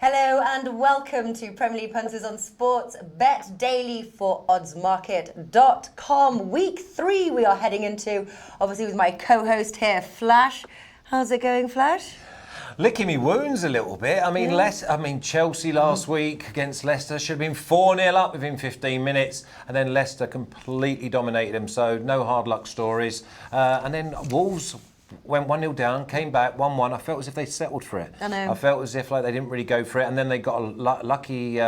Hello and welcome to Premier League Punters on Sports Bet Daily for oddsmarket.com. Week 3 we are heading into, obviously with my co-host here, Flash. How's it going, Flash? Licking me wounds a little bit. I mean, Chelsea last week against Leicester should have been 4-0 up within 15 minutes, and then Leicester completely dominated them. So no hard luck stories. And then Wolves went 1-0 down, came back 1-1. I felt as if they settled for it. I know. I felt as if like they didn't really go for it, and then they got a lucky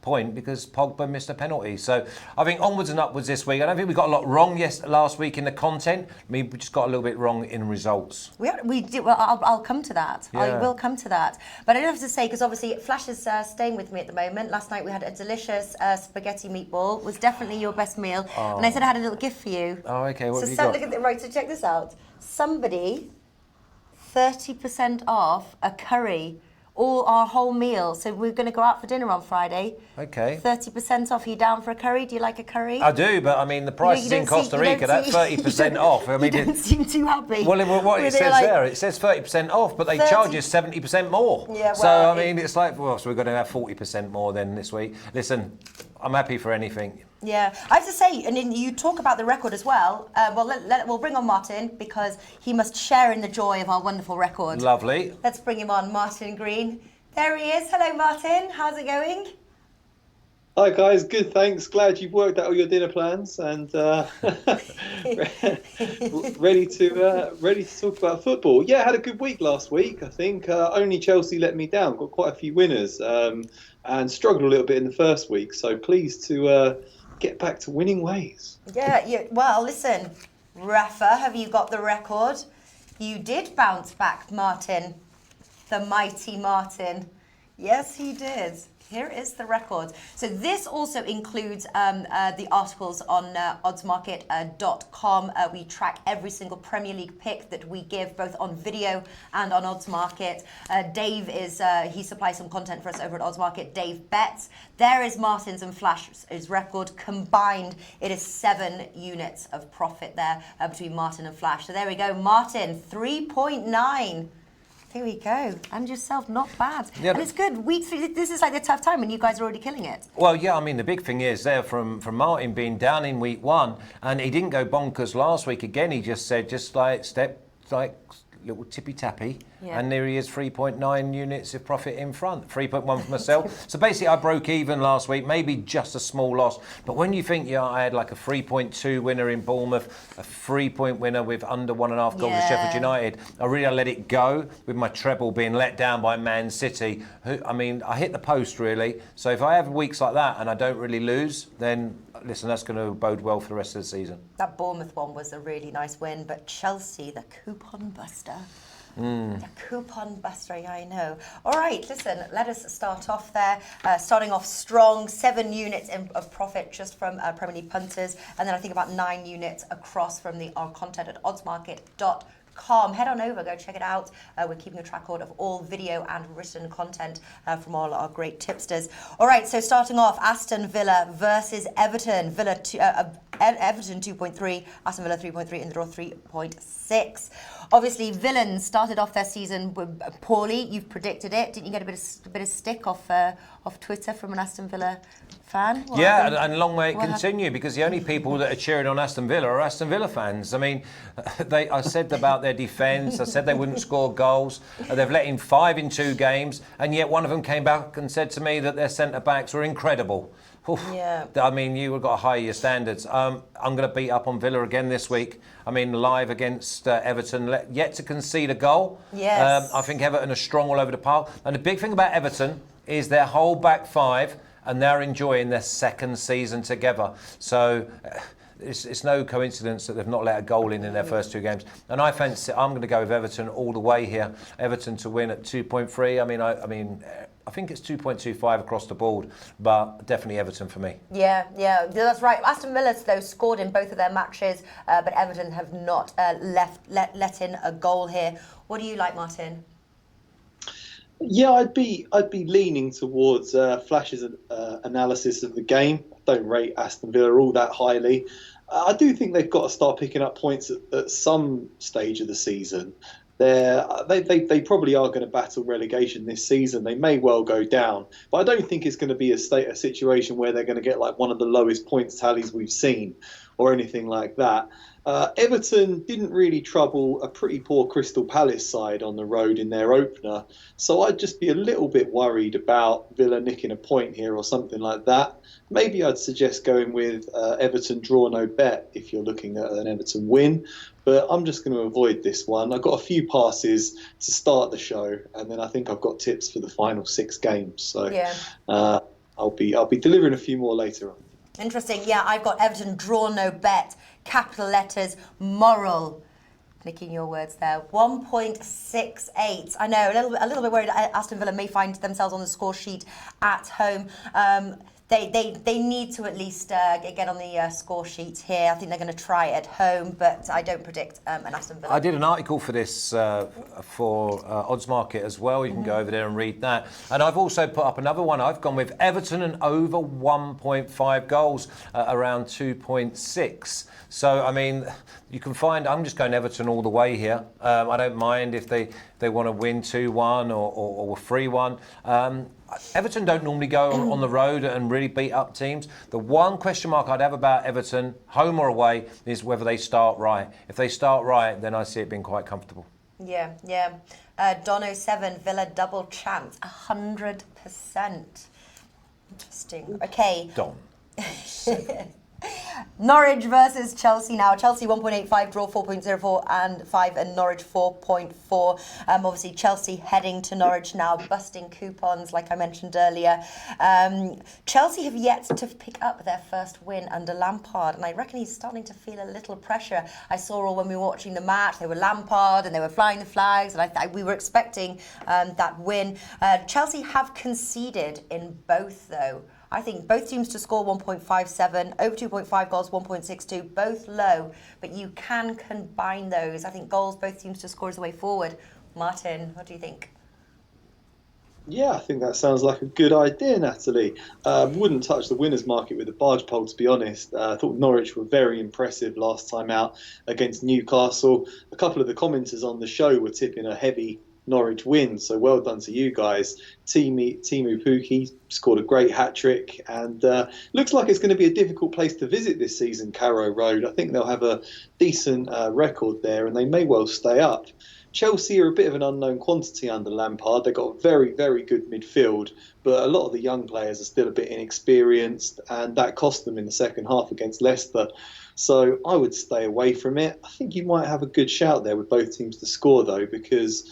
point because Pogba missed a penalty. So I think onwards and upwards this week. I don't think we got a lot wrong last week in the content. I mean, we just got a little bit wrong in results. We did. Well, I'll come to that. Yeah. I will come to that. But I do have to say, because obviously Flash is staying with me at the moment. Last night we had a delicious spaghetti meatball. It was definitely your best meal. And I said I had a little gift for you. Oh, okay. What So have you got? look at the right. So check this out. Somebody 30% off a curry, our whole meal. So we're going to go out for dinner on Friday. Okay. 30% off. Are you down for a curry? Do you like a curry? I do, but I mean, the price is in Costa Rica. That's 30% off. I mean, you don't seem too happy. Well, what it says there, it says 30% off, but they charge you 70% more. Yeah, so, I mean, it's like, well, so we're going to have 40% more then this week. Listen, I'm happy for anything. Yeah, I have to say, and then you talk about the record as well. We'll bring on Martin because he must share in the joy of our wonderful record. Lovely. Let's bring him on, Martin Green. There he is. Hello, Martin. How's it going? Hi guys, good thanks. Glad you've worked out all your dinner plans and ready to talk about football. Yeah, had a good week last week. I think only Chelsea let me down. Got quite a few winners and struggled a little bit in the first week. So pleased to get back to winning ways. Yeah. Well, listen, Rafa, have you got the record? You did bounce back, Martin. The mighty Martin. Yes, he did. Here is the record. So this also includes the articles on oddsmarket.com. We track every single Premier League pick that we give, both on video and on Oddsmarket. Dave he supplies some content for us over at Oddsmarket. Dave bets. There is Martin's and Flash's record combined. It is 7 units of profit there between Martin and Flash. So there we go. Martin, 3.9. Here we go. And yourself, not bad. Yeah. And it's good. Week 3, this is like the tough time when you guys are already killing it. Well, yeah, I mean, the big thing is there from Martin being down in week 1, and he didn't go bonkers last week again. He just said, little tippy-tappy, and there he is, 3.9 units of profit in front, 3.1 for myself. So basically, I broke even last week, maybe just a small loss. But when you think, I had like a 3.2 winner in Bournemouth, a 3-point winner with under 1.5 goals at Sheffield United, I really let it go with my treble being let down by Man City. I hit the post, really. So if I have weeks like that and I don't really lose, then listen, that's going to bode well for the rest of the season. That Bournemouth one was a really nice win, but Chelsea, the coupon buster. The coupon buster, yeah, I know. All right, listen, let us start off there. Starting off strong, 7 units of profit just from Premier League punters, and then I think about 9 units across from our content at oddsmarket.com. Head on over, go check it out. We're keeping a track record of all video and written content from all our great tipsters. All right, so starting off, Aston Villa versus Everton. Everton 2.3, Aston Villa 3.3, and the draw 3.6. Obviously, Villains started off their season poorly. You've predicted it. Didn't you get a bit of stick off Twitter from an Aston Villa fan? And long may it continue, because the only people that are cheering on Aston Villa are Aston Villa fans. I mean, I said about their defence, I said they wouldn't score goals. They've let in 5 in 2 games, and yet one of them came back and said to me that their centre-backs were incredible. Oof. Yeah. I mean, you've got to higher your standards. I'm going to beat up on Villa again this week. I mean, live against Everton, yet to concede a goal. Yes. I think Everton are strong all over the park. And the big thing about Everton is their whole back 5, and they're enjoying their 2nd season together. So it's no coincidence that they've not let a goal in their first 2 games. And I'm going to go with Everton all the way here. Everton to win at 2.3. I think it's 2.25 across the board, but definitely Everton for me. Yeah, that's right. Aston Villa, though, scored in both of their matches, but Everton have not let in a goal here. What do you like, Martin? Yeah, I'd be leaning towards Flash's analysis of the game. I don't rate Aston Villa all that highly. I do think they've got to start picking up points at some stage of the season. They probably are going to battle relegation this season. They may well go down, but I don't think it's going to be a situation where they're going to get like one of the lowest points tallies we've seen or anything like that. Everton didn't really trouble a pretty poor Crystal Palace side on the road in their opener, so I'd just be a little bit worried about Villa nicking a point here or something like that. Maybe I'd suggest going with Everton draw no bet if you're looking at an Everton win, but I'm just going to avoid this one. I've got a few passes to start the show, and then I think I've got tips for the final 6 games. So Yeah. I'll be delivering a few more later on. Interesting. Yeah, I've got Everton draw no bet, capital letters, moral. Nicking your words there. 1.68. I know, a little bit worried Aston Villa may find themselves on the score sheet at home. They need to at least get on the score sheet here. I think they're going to try at home, but I don't predict an Aston Villa. I did an article for this for Odds Market as well. You can go over there and read that. And I've also put up another one. I've gone with Everton and over 1.5 goals, around 2.6. So, I mean, you can find, I'm just going Everton all the way here. I don't mind if they want to win 2-1 or 3-1. Everton don't normally go on the road and really beat up teams. The one question mark I'd have about Everton, home or away, is whether they start right. If they start right, then I see it being quite comfortable. Yeah. Dono 7, Villa double chance, 100%. Interesting. Okay. Don. Norwich versus Chelsea now. Chelsea 1.85, draw 4.04 and 5, and Norwich 4.4. Obviously Chelsea heading to Norwich now, busting coupons like I mentioned earlier. Chelsea have yet to pick up their first win under Lampard, and I reckon he's starting to feel a little pressure. I saw all when we were watching the match, they were Lampard and they were flying the flags, and we were expecting that win. Chelsea have conceded in both though. I think both teams to score 1.57, over 2.5 goals, 1.62, both low, but you can combine those. I think goals, both teams to score is the way forward. Martin, what do you think? Yeah, I think that sounds like a good idea, Natalie. Wouldn't touch the winners market with a barge pole, to be honest. I thought Norwich were very impressive last time out against Newcastle. A couple of the commenters on the show were tipping a heavy Norwich win, so well done to you guys. Timu Pukki scored a great hat-trick, and looks like it's going to be a difficult place to visit this season, Carrow Road. I think they'll have a decent record there, and they may well stay up. Chelsea are a bit of an unknown quantity under Lampard. They've got a very, very good midfield, but a lot of the young players are still a bit inexperienced, and that cost them in the second half against Leicester. So I would stay away from it. I think you might have a good shout there with both teams to score, though, because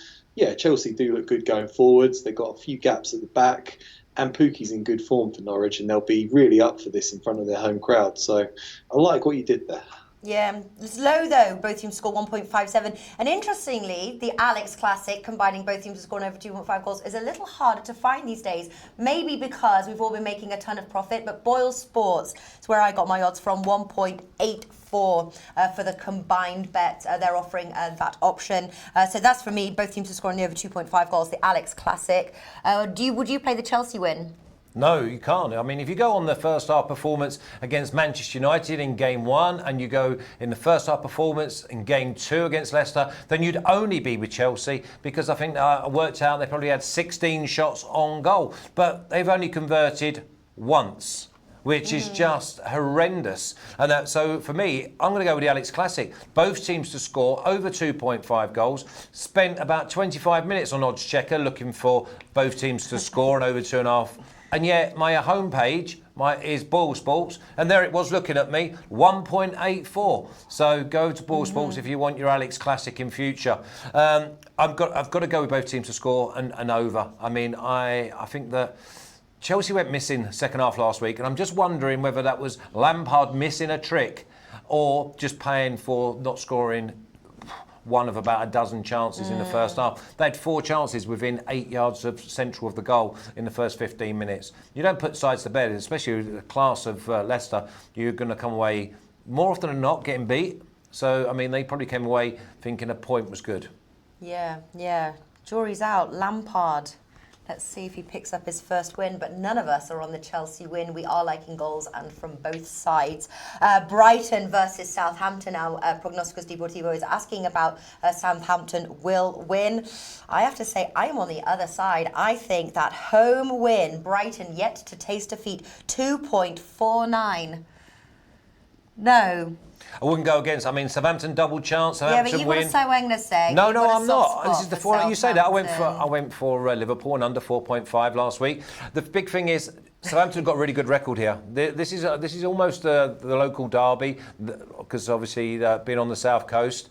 Chelsea do look good going forwards. They've got a few gaps at the back, and Pukki's in good form for Norwich, and they'll be really up for this in front of their home crowd. So I like what you did there. Yeah, it's low though. Both teams score 1.57. And interestingly, the Alex Classic, combining both teams to score over 2.5 goals, is a little harder to find these days. Maybe because we've all been making a ton of profit, but Boyle Sports is where I got my odds from, 1.84 for the combined bet. They're offering that option. So that's for me, both teams to score over 2.5 goals, the Alex Classic. Would you play the Chelsea win? No, you can't. I mean, if you go on the first half performance against Manchester United in game 1 and you go in the first half performance in game 2 against Leicester, then you'd only be with Chelsea, because I think I worked out they probably had 16 shots on goal, but they've only converted once, which is just horrendous. And so for me, I'm going to go with the Alex Classic. Both teams to score over 2.5 goals. Spent about 25 minutes on Odds Checker looking for both teams to score and over 2.5. And yet my homepage is Boyle Sports, and there it was looking at me, 1.84. So go to Boyle Sports if you want your Alex Classic in future. I've got to go with both teams to score and over. I mean, I think that Chelsea went missing second half last week, and I'm just wondering whether that was Lampard missing a trick or just paying for not scoring one of about a dozen chances in the first half. They had 4 chances within 8 yards of central of the goal in the first 15 minutes. You don't put sides to bed, especially with the class of Leicester. You're going to come away more often than not getting beat. So, I mean, they probably came away thinking a point was good. Yeah. Jury's out. Lampard. Let's see if he picks up his first win, but none of us are on the Chelsea win. We are liking goals and from both sides. Brighton versus Southampton. Now, Prognosticos Deportivo is asking about Southampton will win. I have to say, I am on the other side. I think that home win, Brighton yet to taste defeat, 2.49. No. I wouldn't go against. I mean, Southampton double chance. Southampton but you've win. got to say what I'm going to say. No, You've got a I'm soft not. This spot is the for four. You say that. I Southampton. went for Liverpool and under 4.5 last week. The big thing is Southampton got a really good record here. This is almost the local derby because obviously being on the south coast.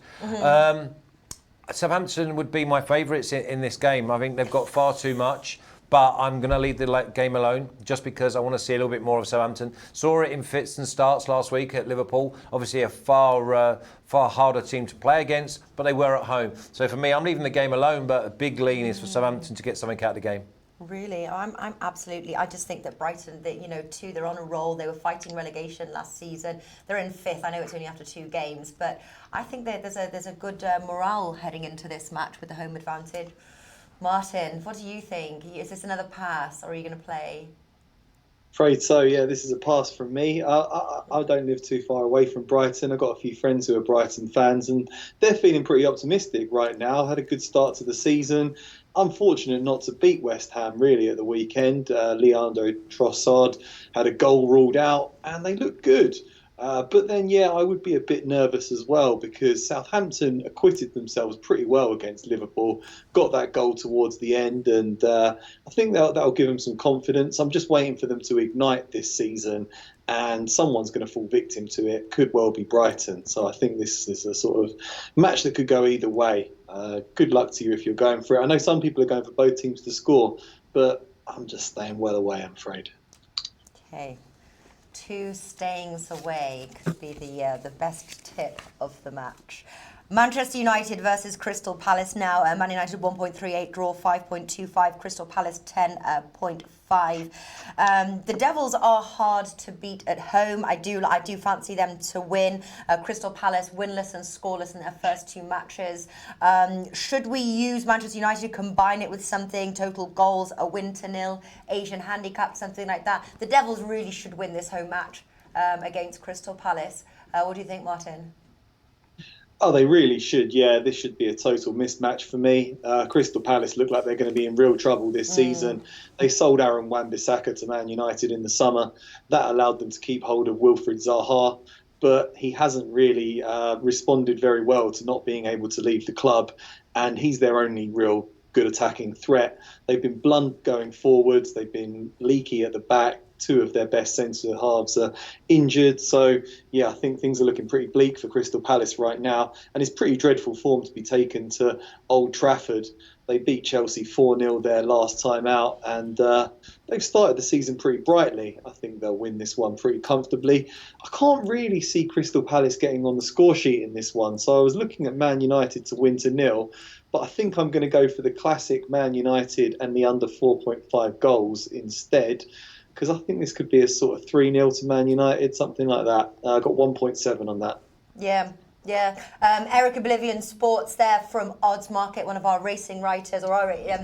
Southampton would be my favourites in this game. I think they've got far too much. But I'm going to leave the game alone just because I want to see a little bit more of Southampton. Saw it in fits and starts last week at Liverpool. Obviously a far harder team to play against, but they were at home. So for me, I'm leaving the game alone, but a big lean is for Southampton to get something out of the game. Really, I'm absolutely. I just think that Brighton, they're on a roll. They were fighting relegation last season. They're in fifth. I know it's only after 2 games, but I think that there's a good morale heading into this match with the home advantage. Martin, what do you think? Is this another pass, or are you going to play? Afraid so, yeah. This is a pass from me. I don't live too far away from Brighton. I've got a few friends who are Brighton fans, and they're feeling pretty optimistic right now. Had a good start to the season. Unfortunate not to beat West Ham, really, at the weekend. Leandro Trossard had a goal ruled out, and they look good. But then, yeah, I would be a bit nervous as well because Southampton acquitted themselves pretty well against Liverpool, got that goal towards the end, and I think that'll give them some confidence. I'm just waiting for them to ignite this season, and someone's going to fall victim to it. Could well be Brighton. So I think this is a sort of match that could go either way. Good luck to you if you're going for it. I know some people are going for both teams to score, but I'm just staying well away, I'm afraid. Okay. 2 stayings away could be the best tip of the match. Manchester United versus Crystal Palace now. Man United 1.38, draw 5.25, Crystal Palace 10.5. The Devils are hard to beat at home. I do fancy them to win. Crystal Palace winless and scoreless in their first 2 matches. Should we use Manchester United to combine it with something, total goals, a win to nil, Asian handicap, something like that? The Devils really should win this home match against Crystal Palace. What do you think, Martin? Oh, they really should. Yeah, this should be a total mismatch for me. Crystal Palace look like they're going to be in real trouble this season. They sold Aaron Wan-Bissaka to Man United in the summer. That allowed them to keep hold of Wilfried Zaha, but he hasn't really responded very well to not being able to leave the club, and he's their only real good attacking threat. They've been blunt going forwards. They've been leaky at the back. 2 of their best centre halves are injured. So, yeah, I think things are looking pretty bleak for Crystal Palace right now. And it's pretty dreadful form to be taken to Old Trafford. They beat Chelsea 4-0 there last time out. And they've started the season pretty brightly. I think they'll win this one pretty comfortably. I can't really see Crystal Palace getting on the score sheet in this one. So I was looking at Man United to win to 0. But I think I'm going to go for the classic Man United and the under 4.5 goals instead, because I think this could be a sort of 3-0 to Man United, something like that. I got 1.7 on that. Yeah. Eric Oblivion Sports there from Odds Market, one of our racing writers,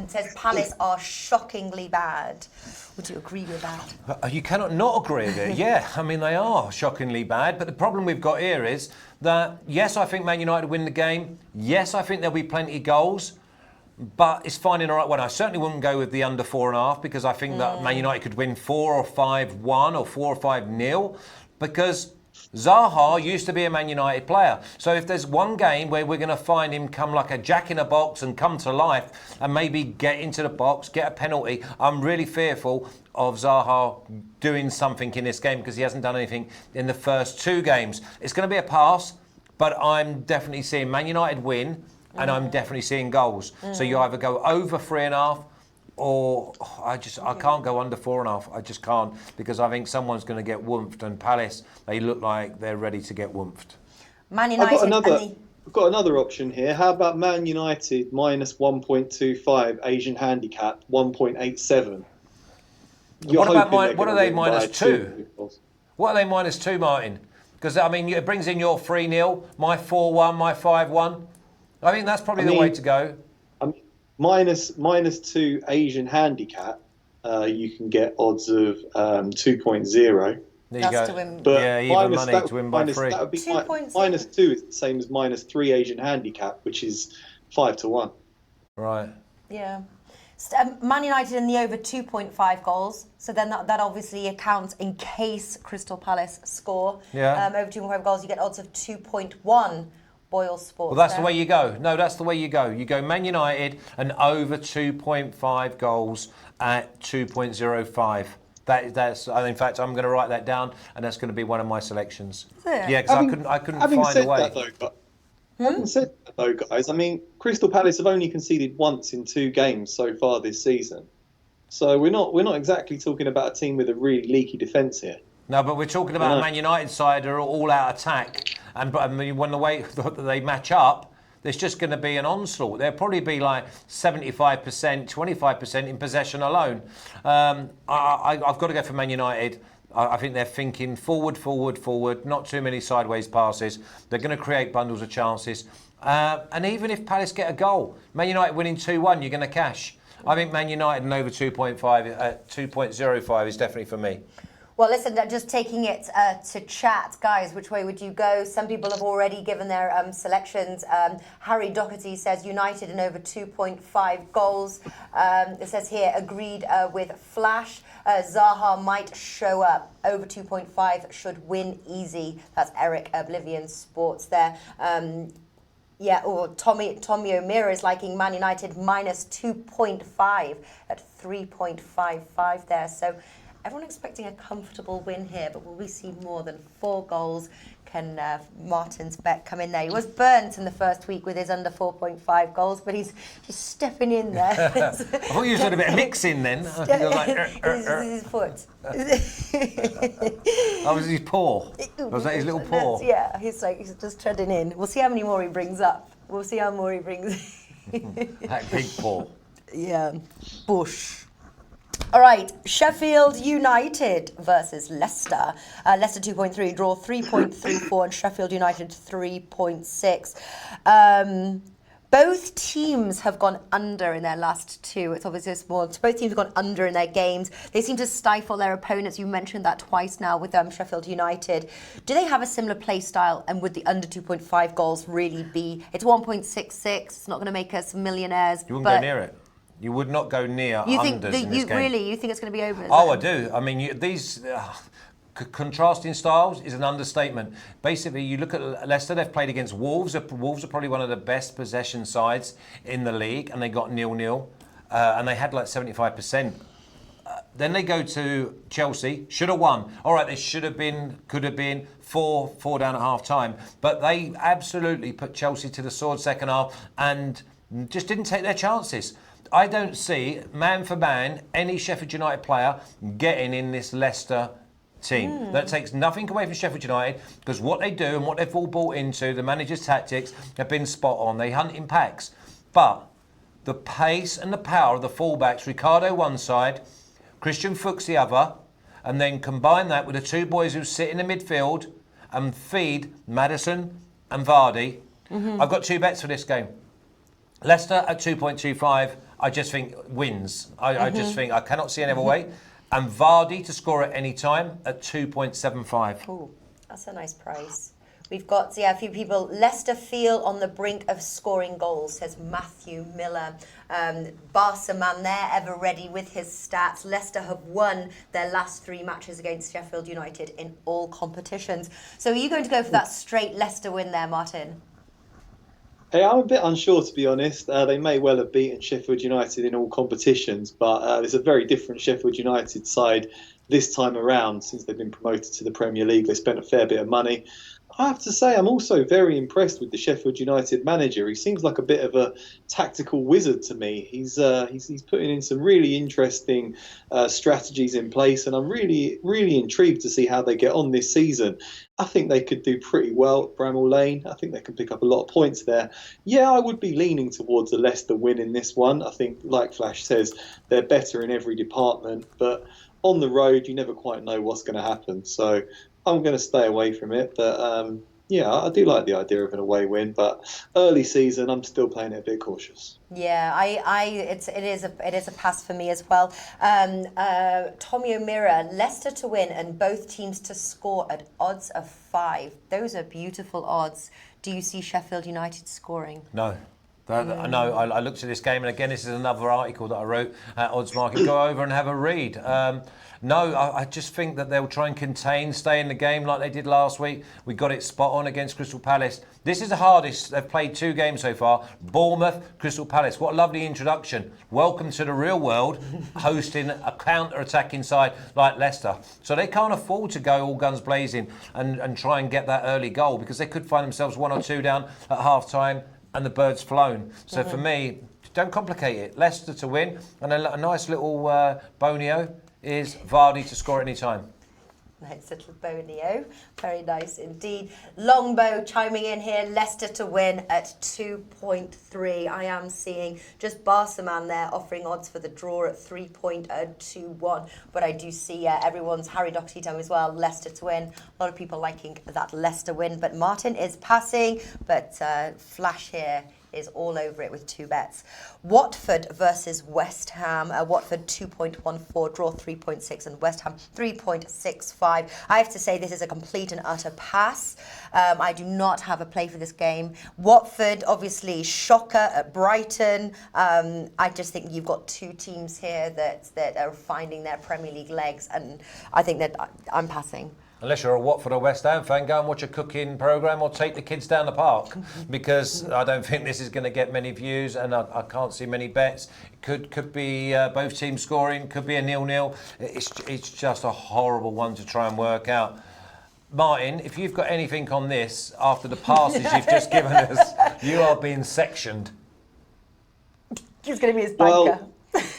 says Palace are shockingly bad. Would you agree with that? You cannot not agree with it. Yeah, I mean, they are shockingly bad. But the problem we've got here is that, yes, I think Man United win the game. Yes, I think there'll be plenty of goals. But it's finding the right one. I certainly wouldn't go with the under 4.5 because I think that Man United could win 4 or 5-1 or 4 or 5-0 because Zaha used to be a Man United player. So if there's one game where we're going to find him come like a jack in a box and come to life and maybe get into the box, get a penalty, I'm really fearful of Zaha doing something in this game because he hasn't done anything in the first 2 games. It's going to be a pass, but I'm definitely seeing Man United win. And I'm definitely seeing goals. So you either go over 3.5 or I can't go under 4.5. I just can't because I think someone's going to get womphed. And Palace, they look like they're ready to get womphed. Man United. I've got another option here. How about Man United minus 1.25 Asian handicap 1.87? What are they minus 2? What are they minus 2, Martin? Because I mean, it brings in your 3-0, my 4-1, my 5-1. I think that's probably the way to go. minus 2 Asian handicap, you can get odds of 2.0. There you That's go. to win. But Yeah, even money to win by 3. That would be 2.0. -2 is the same as -3 Asian handicap, which is 5-1. Right. Yeah. Man United in the over 2.5 goals. So then that obviously accounts in case Crystal Palace score. Yeah. Over 2.5 goals, you get odds of 2.1. Boyle Sports. Well, that's the way you go. No, that's the way you go. You go Man United and over 2.5 goals at 2.05. That's. In fact, I'm going to write that down, and that's going to be one of my selections. Yeah, because I couldn't find a way. Having said that, though, guys, I mean, Crystal Palace have only conceded once in 2 games so far this season, so we're not exactly talking about a team with a really leaky defence here. No, but we're talking about a Man United side who are all out attack, and when the way that they match up, there's just going to be an onslaught. There'll probably be like 75%, 25% in possession alone. I've got to go for Man United. I think they're thinking forward, not too many sideways passes. They're going to create bundles of chances. And even if Palace get a goal, Man United winning 2-1, you're going to cash. I think Man United and over 2.05 is definitely for me. Well, listen, just taking it to chat, guys, which way would you go? Some people have already given their selections. Harry Doherty says United and over 2.5 goals. It says here, agreed with Flash. Zaha might show up. Over 2.5 should win easy. That's Eric Oblivion Sports there. Yeah, or Tommy O'Meara is liking Man United minus 2.5 at 3.55 there. So everyone expecting a comfortable win here, but will we see more than 4 goals? Can Martin's bet come in there? He was burnt in the first week with his under 4.5 goals, but he's just stepping in there. I thought you was doing a bit of mixing then. His foot. Oh, was his paw? Was that his little paw? Yeah, he's just treading in. We'll see how many more he brings up. We'll see how more he brings. That big paw. Yeah, Bush. All right, Sheffield United versus Leicester. Leicester 2.3, draw 3.34, and Sheffield United 3.6. Both teams have gone under in their last 2. It's obviously small. Both teams have gone under in their games. They seem to stifle their opponents. You mentioned that twice now with Sheffield United. Do they have a similar play style? And would the under 2.5 goals really be? It's 1.66. It's not going to make us millionaires. You wouldn't go near it. You would not go near unders in this game. Really? You think it's going to be over? Oh, I do. I mean, these contrasting styles is an understatement. Basically, you look at Leicester, they've played against Wolves. Wolves are probably one of the best possession sides in the league, and they got 0-0, and they had like 75%. Then they go to Chelsea, should have won. All right, they could have been 4 down at half time, but they absolutely put Chelsea to the sword second half and just didn't take their chances. I don't see, man for man, any Sheffield United player getting in this Leicester team. That takes nothing away from Sheffield United, because what they do and what they've all bought into, the manager's tactics, have been spot on. They hunt in packs. But the pace and the power of the fullbacks, Ricardo one side, Christian Fuchs the other, and then combine that with the 2 boys who sit in the midfield and feed Maddison and Vardy. I've got 2 bets for this game. Leicester at 2.25, I just think wins. I just think I cannot see any other way. And Vardy to score at any time at 2.75. Oh, that's a nice price. We've got a few people. Leicester feel on the brink of scoring goals, says Matthew Miller. Barca man there, ever ready with his stats. Leicester have won their last 3 matches against Sheffield United in all competitions. So are you going to go for that straight Leicester win there, Martin? Hey, I'm a bit unsure, to be honest. They may well have beaten Sheffield United in all competitions, but there's a very different Sheffield United side this time around since they've been promoted to the Premier League. They spent a fair bit of money. I have to say, I'm also very impressed with the Sheffield United manager. He seems like a bit of a tactical wizard to me. He's putting in some really interesting strategies in place, and I'm really intrigued to see how they get on this season. I think they could do pretty well at Bramall Lane. I think they can pick up a lot of points there. Yeah, I would be leaning towards a Leicester win in this one. I think, like Flash says, they're better in every department, but on the road, you never quite know what's going to happen. So I'm going to stay away from it, but Yeah, I do like the idea of an away win, but early season, I'm still playing it a bit cautious. Yeah, it is a pass for me as well. Tommy O'Meara, Leicester to win and both teams to score at odds of 5. Those are beautiful odds. Do you see Sheffield United scoring? No. No, I looked at this game, and again, this is another article that I wrote at Odds Market. Go over and have a read. No, I just think that they'll try and contain, stay in the game like they did last week. We got it spot on against Crystal Palace. This is the hardest. They've played 2 games so far. Bournemouth, Crystal Palace. What a lovely introduction. Welcome to the real world, hosting a counter-attacking side like Leicester. So they can't afford to go all guns blazing and try and get that early goal, because they could find themselves 1 or 2 down at half-time and the bird's flown. So for me, don't complicate it. Leicester to win, and a nice little bonio is Vardy to score at any time. Nice little bonio. Very nice indeed. Longbow chiming in here. Leicester to win at 2.3. I am seeing just Barcaman there offering odds for the draw at 3.21. But I do see everyone's Harry Doherty time as well. Leicester to win. A lot of people liking that Leicester win. But Martin is passing. But Flash here is all over it with 2 bets. Watford versus West Ham. Watford 2.14, draw 3.6, and West Ham 3.65. I have to say this is a complete and utter pass. I do not have a play for this game. Watford, obviously, shocker at Brighton. I just think you've got 2 teams here that are finding their Premier League legs, and I think that I'm passing. Unless you're a Watford or West Ham fan, go and watch a cooking programme or take the kids down the park, because I don't think this is going to get many views, and I can't see many bets. It could be both teams scoring, could be a 0-0. It's just a horrible one to try and work out. Martin, if you've got anything on this after the passes you've just given us, you are being sectioned. He's going to be his banker.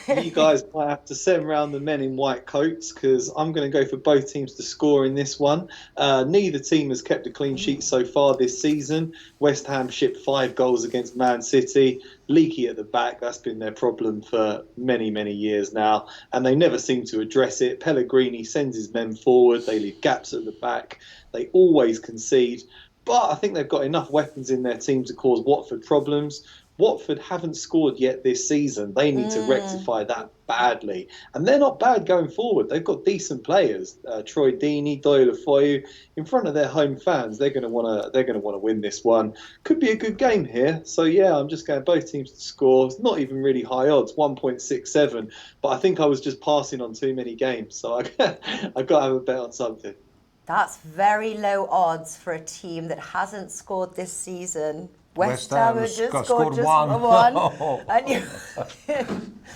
You guys might have to send round the men in white coats, because I'm going to go for both teams to score in this one. Neither team has kept a clean sheet so far this season. West Ham shipped 5 goals against Man City. Leaky at the back, that's been their problem for many, many years now, and they never seem to address it. Pellegrini sends his men forward. They leave gaps at the back. They always concede. But I think they've got enough weapons in their team to cause Watford problems. Watford haven't scored yet this season. They need to rectify that badly. And they're not bad going forward. They've got decent players. Troy Deeney, Doyle Afoyu. In front of their home fans, they're going to want to win this one. Could be a good game here. So yeah, I'm just going both teams to score. It's not even really high odds, 1.67. But I think I was just passing on too many games. So I've got to have a bet on something. That's very low odds for a team that hasn't scored this season. West Ham has just scored just one. And you...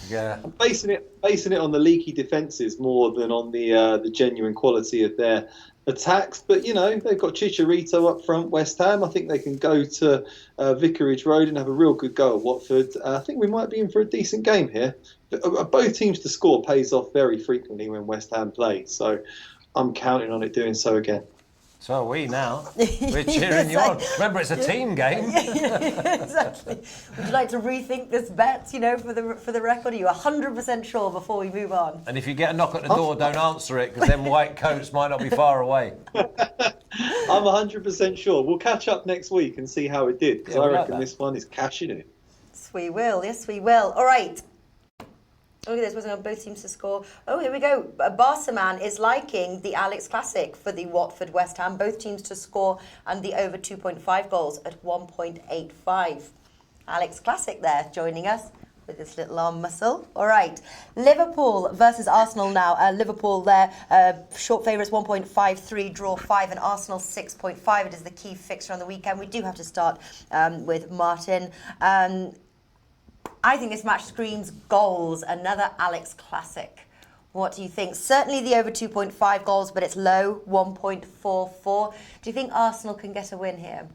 Yeah. I'm basing it on the leaky defences more than on the genuine quality of their attacks. But, you know, they've got Chicharito up front, West Ham. I think they can go to Vicarage Road and have a real good go at Watford. I think we might be in for a decent game here. Both teams to score pays off very frequently when West Ham play. So I'm counting on it doing so again. So are we now. We're cheering you on. Remember, it's a team game. Exactly. Would you like to rethink this bet, you know, for the record? Are you 100% sure before we move on? And if you get a knock at the door, don't answer it, because them white coats might not be far away. I'm 100% sure. We'll catch up next week and see how it did, because I reckon this one is cashing in. Yes, we will. Yes, we will. All right. Look at this, wasn't on both teams to score. Oh, here we go. Barcaman is liking the Alex Classic for the Watford West Ham. Both teams to score and the over 2.5 goals at 1.85. Alex Classic there joining us with this little arm muscle. All right. Liverpool versus Arsenal now. Liverpool there, short favourites 1.53, draw 5, and Arsenal 6.5. It is the key fixture on the weekend. We do have to start with Martin. I think this match screams goals, another Alex Classic. What do you think? Certainly the over 2.5 goals, but it's low, 1.44. Do you think Arsenal can get a win here?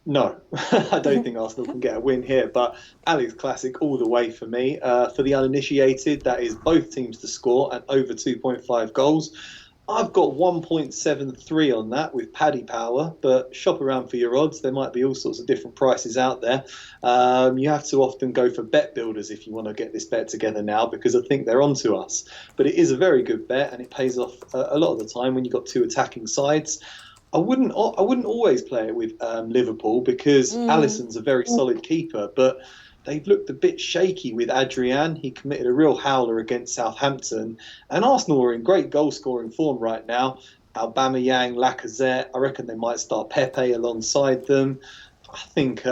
No, I don't think Arsenal can get a win here, but Alex Classic all the way for me. For the uninitiated, that is both teams to score and over 2.5 goals. I've got 1.73 on that with Paddy Power, but shop around for your odds. There might be all sorts of different prices out there. You have to often go for bet builders if you want to get this bet together now, because I think they're onto us. But it is a very good bet, and it pays off a lot of the time when you've got 2 attacking sides. I wouldn't always play it with Liverpool because Alisson's a very solid keeper, but they've looked a bit shaky with Adrian. He committed a real howler against Southampton, and Arsenal are in great goal scoring form right now. Aubameyang, Lacazette. I reckon they might start Pepe alongside them. I think.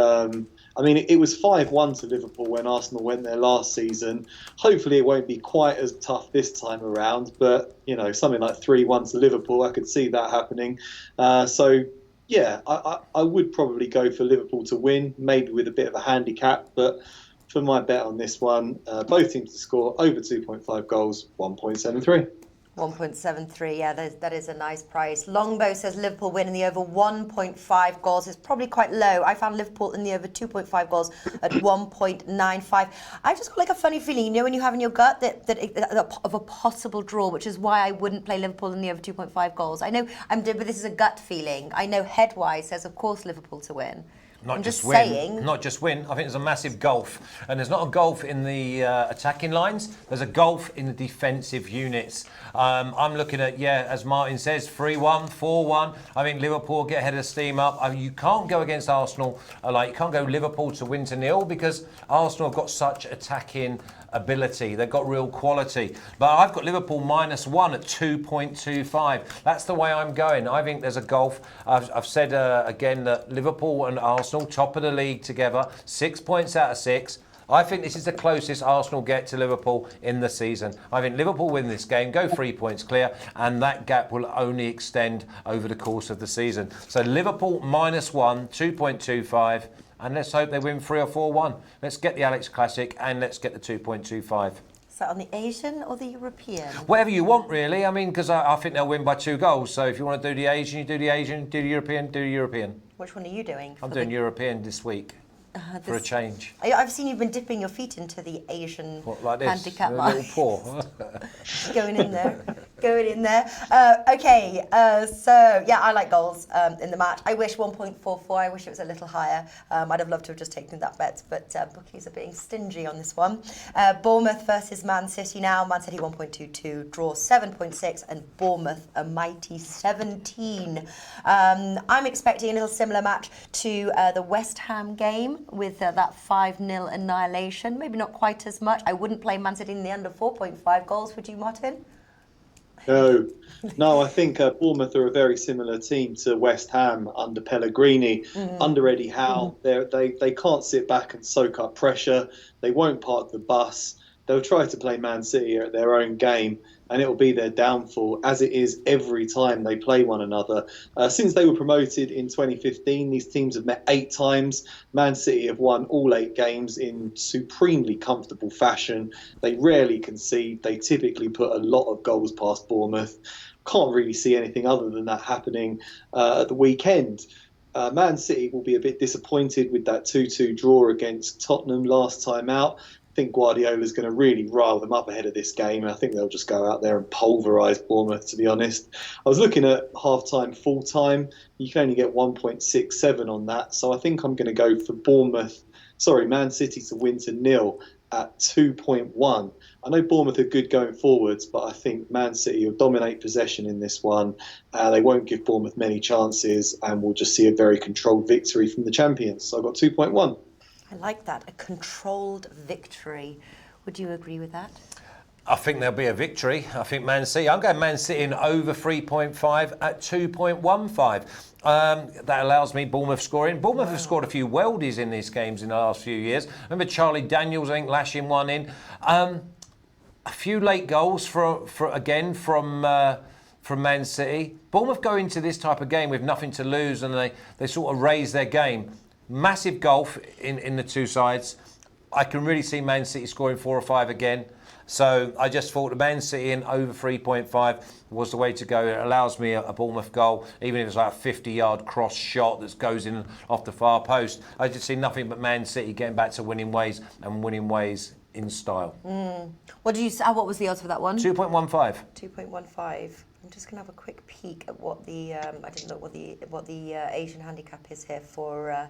I mean, it was 5-1 to Liverpool when Arsenal went there last season. Hopefully, it won't be quite as tough this time around. But something like 3-1 to Liverpool, I could see that happening. Yeah, I would probably go for Liverpool to win, maybe with a bit of a handicap. But for my bet on this one, both teams to score over 2.5 goals, 1.73. 1.73, yeah, that is a nice price. Longbow says Liverpool win in the over 1.5 goals. It's probably quite low. I found Liverpool in the over 2.5 goals at 1.95. I just got like a funny feeling, when you have in your gut that of a possible draw, which is why I wouldn't play Liverpool in the over 2.5 goals. I know, but this is a gut feeling. I know head-wise says, of course, Liverpool to win. Not just win. I think there's a massive gulf. And there's not a gulf in the attacking lines. There's a gulf in the defensive units. I'm looking at, as Martin says, 3-1, 4-1. I think Liverpool get ahead of steam up. You can't go against Arsenal. You can't go Liverpool to win to nil because Arsenal have got such attacking ability. They've got real quality. But I've got Liverpool -1 at 2.25. That's the way I'm going. I think there's a gulf. I've said again that Liverpool and Arsenal, top of the league together, 6 points out of 6. I think this is the closest Arsenal get to Liverpool in the season. I think Liverpool win this game, go 3 points clear, and that gap will only extend over the course of the season. So Liverpool -1, 2.25. And let's hope they win 3 or 4-1. Let's get the Alex Classic and let's get the 2.25. Is that on the Asian or the European? Whatever you want, really. I mean, because I think they'll win by 2 goals. So if you want to do the Asian, you do the Asian. Do the European, do the European. Which one are you doing? I'm doing European this week. For a change. I've seen you've been dipping your feet into the Asian handicap market. A little paw. Going in there. Okay, I like goals in the match. I wish 1.44. I wish it was a little higher. I'd have loved to have just taken that bet, but bookies are being stingy on this one. Bournemouth versus Man City now. Man City 1.22, draw 7.6, and Bournemouth a mighty 17. I'm expecting a little similar match to the West Ham game with that 5-0 annihilation. Maybe not quite as much. I wouldn't play Man City in the under 4.5 goals. Would you, Martin? No, I think Bournemouth are a very similar team to West Ham under Pellegrini, under Eddie Howe. They can't sit back and soak up pressure. They won't park the bus. They'll try to play Man City at their own game, and it will be their downfall, as it is every time they play one another. Since they were promoted in 2015, these teams have met 8 times. Man City have won all 8 games in supremely comfortable fashion. They rarely concede. They typically put a lot of goals past Bournemouth. Can't really see anything other than that happening at the weekend. Man City will be a bit disappointed with that 2-2 draw against Tottenham last time out. I think Guardiola's going to really rile them up ahead of this game. I think they'll just go out there and pulverise Bournemouth, to be honest. I was looking at half-time, full-time. You can only get 1.67 on that. So I think I'm going to go for Man City to win to 0 at 2.1. I know Bournemouth are good going forwards, but I think Man City will dominate possession in this one. They won't give Bournemouth many chances, and we'll just see a very controlled victory from the champions. So I've got 2.1. I like that, a controlled victory. Would you agree with that? I think there'll be a victory. I think Man City. I'm going Man City in over 3.5 at 2.15. That allows me Bournemouth scoring. Bournemouth have scored a few worldies in these games in the last few years. Remember Charlie Daniels, I think, lashing one in. A few late goals from Man City. Bournemouth go into this type of game with nothing to lose, and they sort of raise their game. Massive gulf in the two sides. I can really see Man City scoring 4 or 5 again. So I just thought the Man City in over 3.5 was the way to go. It allows me a Bournemouth goal, even if it's like a 50-yard cross shot that goes in off the far post. I just see nothing but Man City getting back to winning ways, and winning ways in style. What was the odds for that one? 2.15. 2.15. I'm just going to have a quick peek at what the I didn't know what the Asian handicap is here for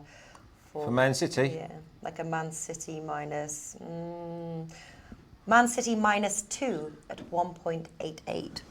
Man City. Yeah, like a Man City minus. Man City -2 at 1.88.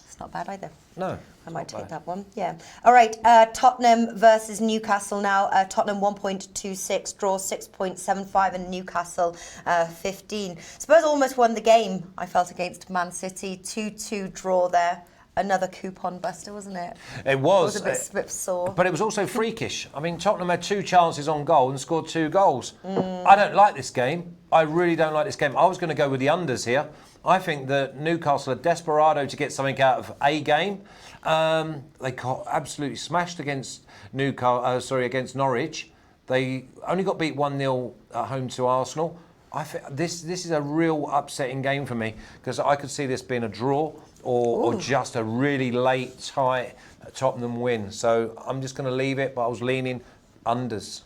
It's That's not bad either. No. I might take that one. Yeah. All right. Tottenham versus Newcastle now. Tottenham 1.26, draw 6.75, and Newcastle 15. Spurs almost won the game, I felt, against Man City. 2-2 draw there. Another coupon buster, wasn't it? It was. It was a bit sore. But it was also freakish. I mean, Tottenham had 2 chances on goal and scored 2 goals. I don't like this game. I really don't like this game. I was going to go with the unders here. I think that Newcastle are desperado to get something out of a game. They got absolutely smashed against against Norwich. They only got beat 1-0 at home to Arsenal. I think this is a real upsetting game for me because I could see this being a draw or just a really late, tight Tottenham win. So I'm just going to leave it, but I was leaning unders.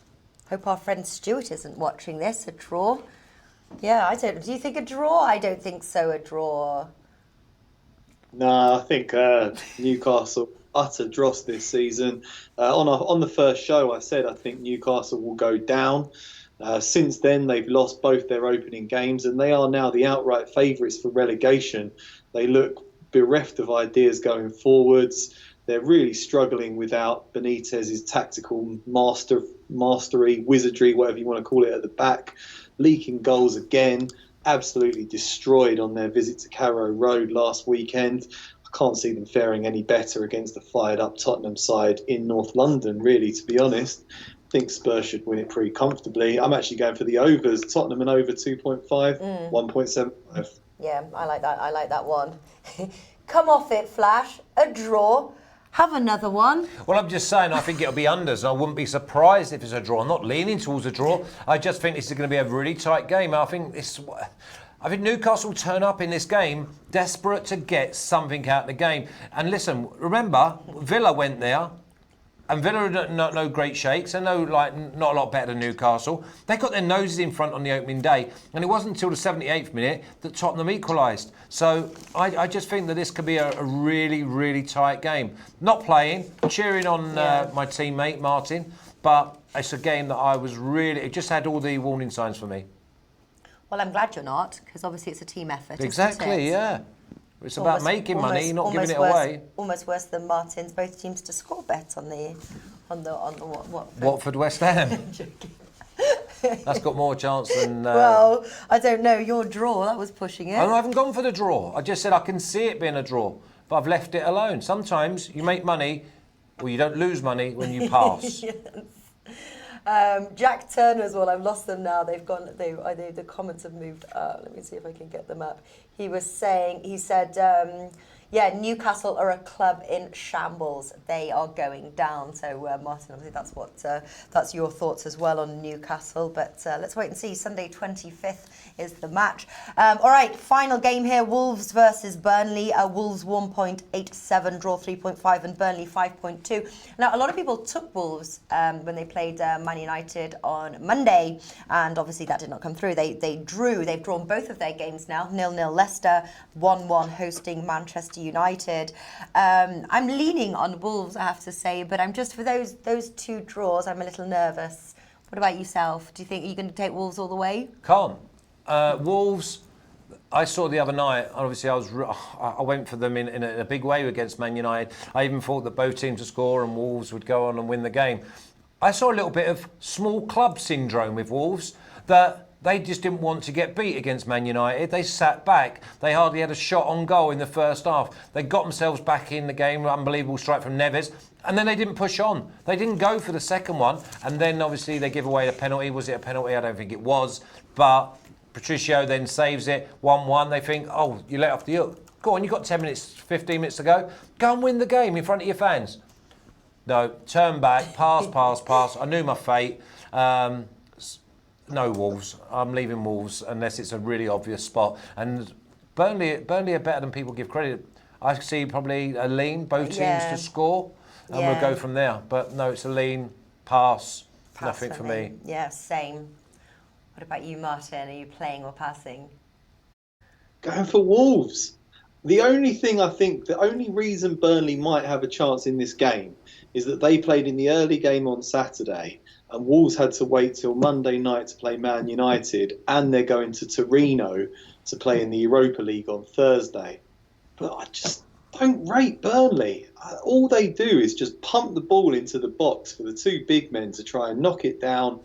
Hope our friend Stuart isn't watching this. A draw? Yeah, I don't. Do you think a draw? I don't think so. A draw. No, I think Newcastle utter dross this season. On the first show, I said I think Newcastle will go down. Since then, they've lost both their opening games, and they are now the outright favourites for relegation. They look bereft of ideas going forwards. They're really struggling without Benitez's tactical mastery, wizardry, whatever you want to call it, at the back. Leaking goals again. Absolutely destroyed on their visit to Carrow Road last weekend. I can't see them faring any better against the fired-up Tottenham side in North London, really, to be honest. I think Spurs should win it pretty comfortably. I'm actually going for the overs. Tottenham and over 2.5, 1.75. Yeah, I like that. I like that one. Come off it, Flash. A draw. Have another one. Well, I'm just saying I think it'll be unders, and I wouldn't be surprised if it's a draw. I'm not leaning towards a draw. I just think this is going to be a really tight game. I think Newcastle turn up in this game desperate to get something out of the game. And listen, remember, Villa went there. And Villa are no great shakes. They're not a lot better than Newcastle. They got their noses in front on the opening day. And it wasn't until the 78th minute that Tottenham equalised. So I just think that this could be a really, really tight game. Not playing, cheering on my teammate, Martin. But it's a game that it just had all the warning signs for me. Well, I'm glad you're not, because obviously it's a team effort. Exactly, yeah. It's about making money, not giving it away. Almost worse than Martin's both teams to score bet on the what? Watford, West Ham. That's got more chance than. Well, I don't know. Your draw, that was pushing it. I haven't gone for the draw. I just said I can see it being a draw, but I've left it alone. Sometimes you make money, or you don't lose money when you pass. Yes. Jack Turner's one. I've lost them now. They've gone. The comments have moved up. Let me see if I can get them up. He said, Newcastle are a club in shambles. They are going down. So, Martin, obviously that's your thoughts as well on Newcastle. But let's wait and see. Sunday 25th is the match. All right, final game here. Wolves versus Burnley. Wolves 1.87, draw 3.5, and Burnley 5.2. Now, a lot of people took Wolves when they played Man United on Monday, and obviously that did not come through. They drew. They've drawn both of their games now. 0-0 Leicester, 1-1 hosting Manchester United. I'm leaning on Wolves, I have to say, but I'm just for those 2 draws. I'm a little nervous. What about yourself? Do you think you're going to take Wolves all the way? Can't. Wolves, I saw the other night. Obviously, I went for them in a big way against Man United. I even thought that both teams would score and Wolves would go on and win the game. I saw a little bit of small club syndrome with Wolves, that they just didn't want to get beat against Man United. They sat back. They hardly had a shot on goal in the first half. They got themselves back in the game. Unbelievable strike from Neves. And then they didn't push on. They didn't go for the second one. And then obviously they give away a penalty. Was it a penalty? I don't think it was. But Patricio then saves it. 1-1. They think, you let off the hook. Go on, you've got 10 minutes, 15 minutes to go. Go and win the game in front of your fans. No, turn back, pass. I knew my fate. No Wolves. I'm leaving Wolves unless it's a really obvious spot. And Burnley are better than people give credit. I see probably a lean, both teams to score, and we'll go from there. But no, it's a lean, pass nothing for me. Yeah, same. What about you, Martin? Are you playing or passing? Going for Wolves. The only reason Burnley might have a chance in this game is that they played in the early game on Saturday, and Wolves had to wait till Monday night to play Man United, and they're going to Torino to play in the Europa League on Thursday. But don't rate Burnley. All they do is just pump the ball into the box for the two big men to try and knock it down.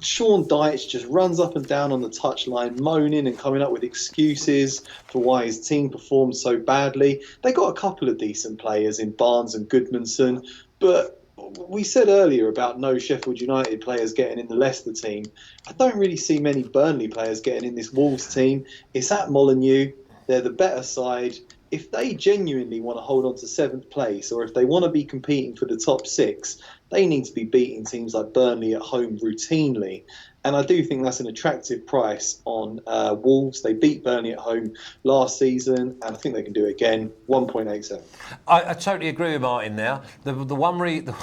Sean Dyche just runs up and down on the touchline, moaning and coming up with excuses for why his team performed so badly. They got a couple of decent players in Barnes and Goodmanson, but we said earlier about no Sheffield United players getting in the Leicester team. I don't really see many Burnley players getting in this Wolves team. It's at Molineux. They're the better side. If they genuinely want to hold on to 7th place, or if they want to be competing for the top 6, they need to be beating teams like Burnley at home routinely. And I do think that's an attractive price on Wolves. They beat Burnley at home last season, and I think they can do it again. 1.87. I totally agree with Martin there. The one reason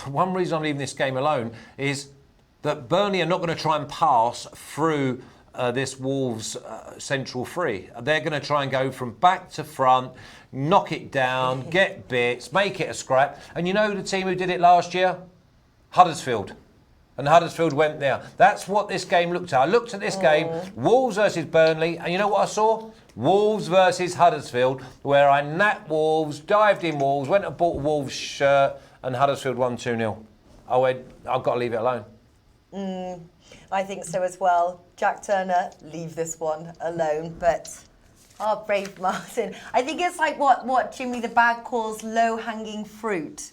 I'm leaving this game alone is that Burnley are not going to try and pass through this Wolves central three. They're going to try and go from back to front, knock it down, get bits, make it a scrap. And you know the team who did it last year? Huddersfield. And Huddersfield went there. That's what this game looked at. I looked at this game, Wolves versus Burnley, and you know what I saw? Wolves versus Huddersfield, where I napped Wolves, dived in Wolves, went and bought a Wolves shirt, and Huddersfield won 2-0. I went, I've got to leave it alone. I think so as well. Jack Turner, leave this one alone. But our brave Martin. I think it's like what Jimmy the Bag calls low-hanging fruit.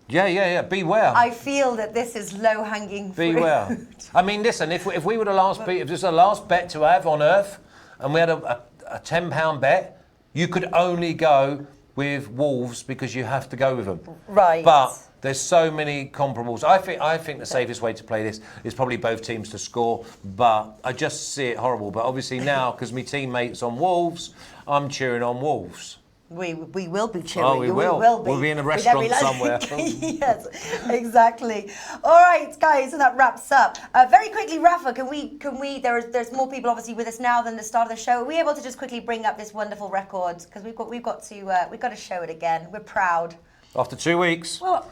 Yeah. Beware. I feel that this is low-hanging fruit. Beware. I mean, listen, if we were the last if this is the last bet to have on Earth, and we had a £10 bet, you could only go with Wolves because you have to go with them. Right. But there's so many comparables. I think the safest way to play this is probably both teams to score, but I just see it horrible. But obviously now, because my teammate's on Wolves, I'm cheering on Wolves. We will be cheering. Oh, we will. We'll be in a restaurant somewhere. Yes, exactly. All right, guys, so that wraps up. Very quickly, Rafa, can we? There's more people obviously with us now than the start of the show. Are we able to just quickly bring up this wonderful record? Because we've got to show it again. We're proud. After 2 weeks. Well,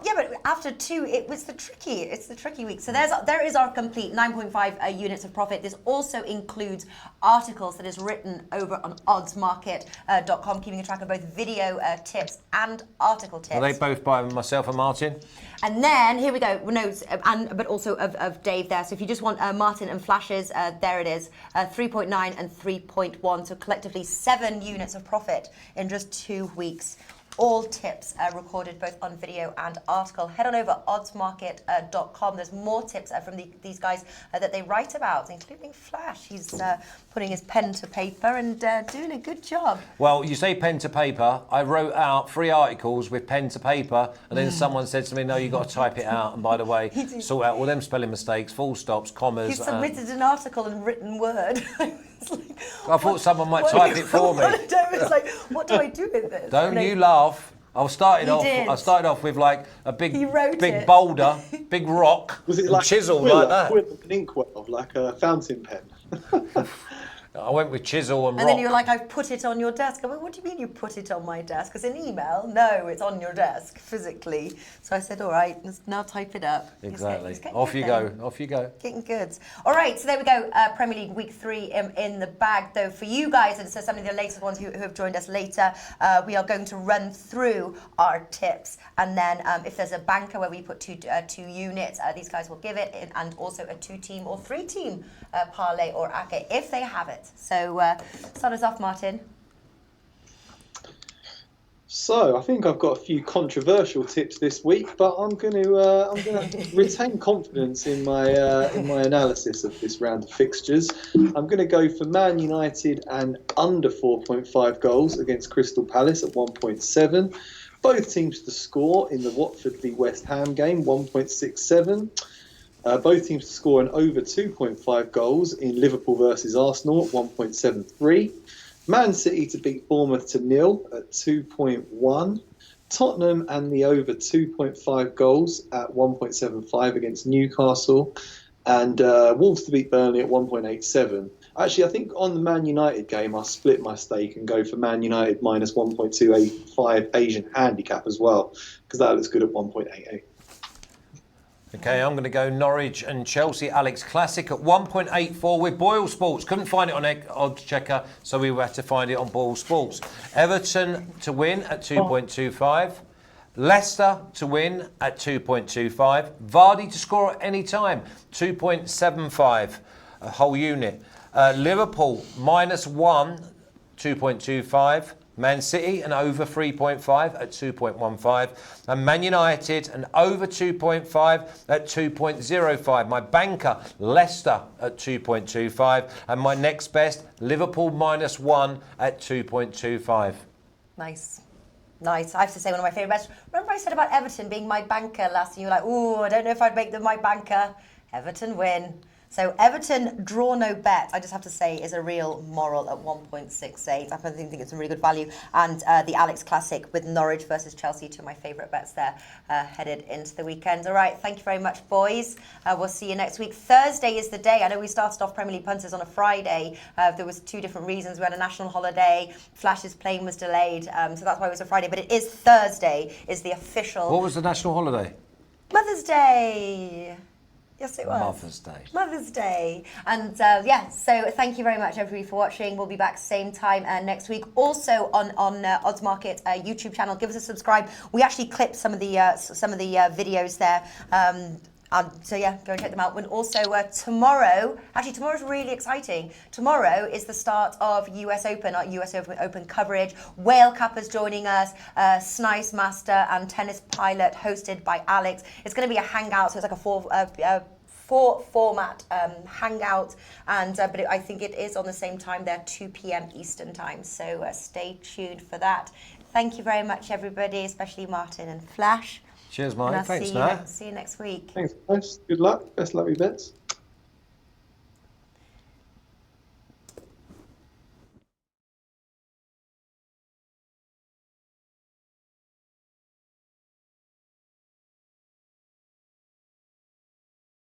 yeah, but after 2, it's the tricky week. So there is our complete 9.5 units of profit. This also includes articles that is written over on oddsmarket.com, keeping a track of both video tips and article tips. Are they both by myself and Martin? And then here we go, notes, but also of Dave there. So if you just want Martin and flashes, there it is, 3.9 and 3.1. So collectively 7 units of profit in just 2 weeks. All tips recorded both on video and article. Head on over oddsmarket.com. There's more tips from these guys that they write about, including Flash. He's putting his pen to paper and doing a good job. Well, you say pen to paper. I wrote out 3 articles with pen to paper, and then someone said to me, no, you've got to type it out. And by the way, sort out all them spelling mistakes, full stops, commas. He submitted an article in written word. I thought someone might type it for me. It's like, what do I do with this? Don't you laugh. I started off with like a big boulder, big rock, was it like chisel quill, like that. With an inkwell, like a fountain pen. I went with chisel and rock. And then you're like, I've put it on your desk. I went, what do you mean you put it on my desk? Because in email, no, it's on your desk physically. So I said, all right, let's now type it up. Exactly. Off you go. Getting good. All right, so there we go. Premier League Week 3 in the bag, though. For you guys, and so some of the latest ones who have joined us later, we are going to run through our tips. And then if there's a banker where we put two units, these guys will give it, and also a 2-team or 3-team parlay or ake if they have it. So start us off, Martin. So I think I've got a few controversial tips this week, but I'm going to retain confidence in my analysis of this round of fixtures. I'm going to go for Man United and under 4.5 goals against Crystal Palace at 1.7. Both teams to score in the Watford v West Ham game, 1.67. Both teams to score an over 2.5 goals in Liverpool versus Arsenal at 1.73. Man City to beat Bournemouth to 0 at 2.1. Tottenham and the over 2.5 goals at 1.75 against Newcastle. And Wolves to beat Burnley at 1.87. Actually, I think on the Man United game, I'll split my stake and go for Man United minus 1.285 Asian handicap as well, because that looks good at 1.88. Okay, I'm going to go Norwich and Chelsea. Alex Classic at 1.84 with Boyle Sports. Couldn't find it on Odds Checker, so we had to find it on Boyle Sports. Everton to win at 2.25. Leicester to win at 2.25. Vardy to score at any time, 2.75, a whole unit. Liverpool -1, 2.25. Man City and over 3.5 at 2.15. And Man United and over 2.5 at 2.05. My banker, Leicester at 2.25. And my next best, Liverpool -1 at 2.25. Nice. Nice. I have to say, one of my favourite bets. Remember I said about Everton being my banker last year? You were like, oh, I don't know if I'd make them my banker. Everton win. So Everton draw no bet, I just have to say, is a real moral at 1.68. I think it's a really good value. And the Alex Classic with Norwich versus Chelsea, two of my favourite bets there, headed into the weekend. All right, thank you very much, boys. We'll see you next week. Thursday is the day. I know we started off Premier League punters on a Friday. There was two different reasons. We had a national holiday. Flash's plane was delayed, so that's why it was a Friday. But it is Thursday, is the official... What was the national holiday? Mother's Day. Yes, it was. Mother's Day. Mother's Day. And so thank you very much, everybody, for watching. We'll be back same time next week. Also on Odds Market YouTube channel. Give us a subscribe. We actually clipped some of the videos there. So yeah, go and check them out. And also tomorrow, actually tomorrow's really exciting. Tomorrow is the start of US Open, our US Open coverage. Whale Cuppers joining us, Snice Master and Tennis Pilot hosted by Alex. It's going to be a hangout, so it's like a four format hangout, and but I think it is on the same time there, 2 p.m. Eastern time. So stay tuned for that. Thank you very much, everybody, especially Martin and Flash. Cheers, Mike. Thanks, Nat. See you next week. Thanks, guys. Good luck. Best luck with bets.